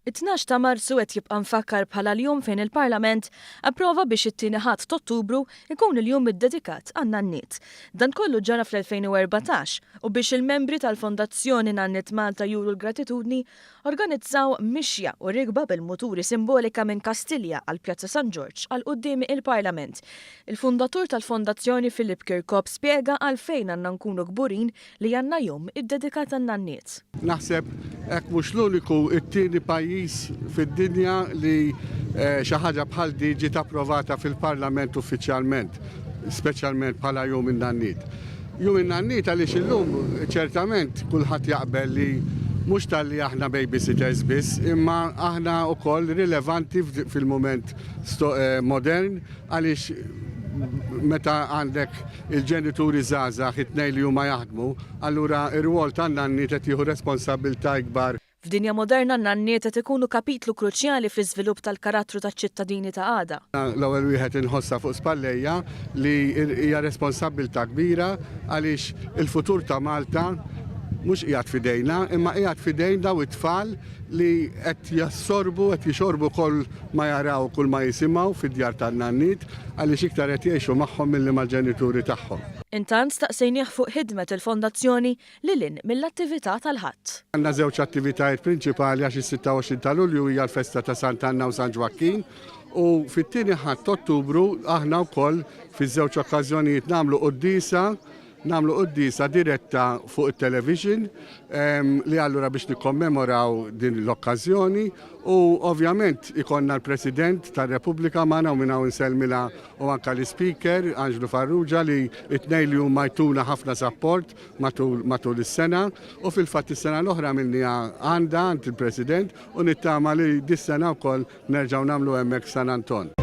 It-12 ta' Marzu qed jibqa' mfakkar bħala l-jum fejn il-Parlament approva biex it-tieni ħadd ta' Ottubru ikun il-jum iddedikat għan-Nanniet. Dan kollu ġara fl-2014 u biex il-membri tal-Fondazzjoni Nanniet Malta juru l-gratitudni organizzaw mixja u rigba bil-muturi simbolika minn Kastilja għal Pjazza San George għal qudiemi il-Parlament. Il-fundatur tal-Fondazzjoni Philip Kirkhope spjega għalfejn għandna nkunu kburin li għandna jum iddedikat għan-Nanniet. Naħseb hekk mhux l-uniku it-tieni pajjiż fid-dinja li xi ħaġa bħal di ġiet approvata fil-Parlament uffiċjalment, speċjalment bħala jum in-Nanniet. Jum in-Nanniet għaliex illum ċertament kulħadd jaqbel li mhux tal-li aħna babysitters biss, imma aħna wkoll rilevanti fil-mument modern għaliex meta għandek il-ġenituri żgħażagħ it-tnejn li huma jaħdmu, allura r-rwol tan-Nanniet qed jieħu responsabilità ikbar. F'dinja moderna n-Nanniet qed ikunu kapitlu kruċjali fl-iżvilupp tal-karattru taċ-ċittadini ta' għada. L-ewwel wieħed inħossha fuq spallejja li hija responsabilità kbira għaliex il-futur ta' Malta mhux qiegħed f'idejna, imma qiegħed f'idejn daw it-tfal li qed jassorbu, qed jixorbu kull ma jaraw kull ma jisimgħu fid-djar tan-Nanniet għaliex iktar qed jgħixu magħhom milli mal-ġenituri tagħhom. Intant staqsejnieh fuq ħidmet il-Fondazzjoni lilin mill-attività tal-ħadd. Għandna żewġ attivitajiet prinċipali għax is-26 ta' Lulju hija l-festa ta' Sant'Anna u San Ġwakin u fit-tieni ħadd Ottubru aħna wkoll fiż-żewġ okkażjonijiet nagħmlu qudiesa diretta fuq it-television li allura biex nikkommemoraw din l-okkażjoni u ovvjament ikonna l-President tar-Repubblika magħna u minnaw insellmilha u anke l-Speaker Anġlu Farrugia li t-tnejn li huma jtuna ħafna support matul is-sena u fil-fatt is-sena l-oħra minnija għand il-President u nittama li dis-sena wkoll nerġgħu nagħmlu hemmhekk San Anton.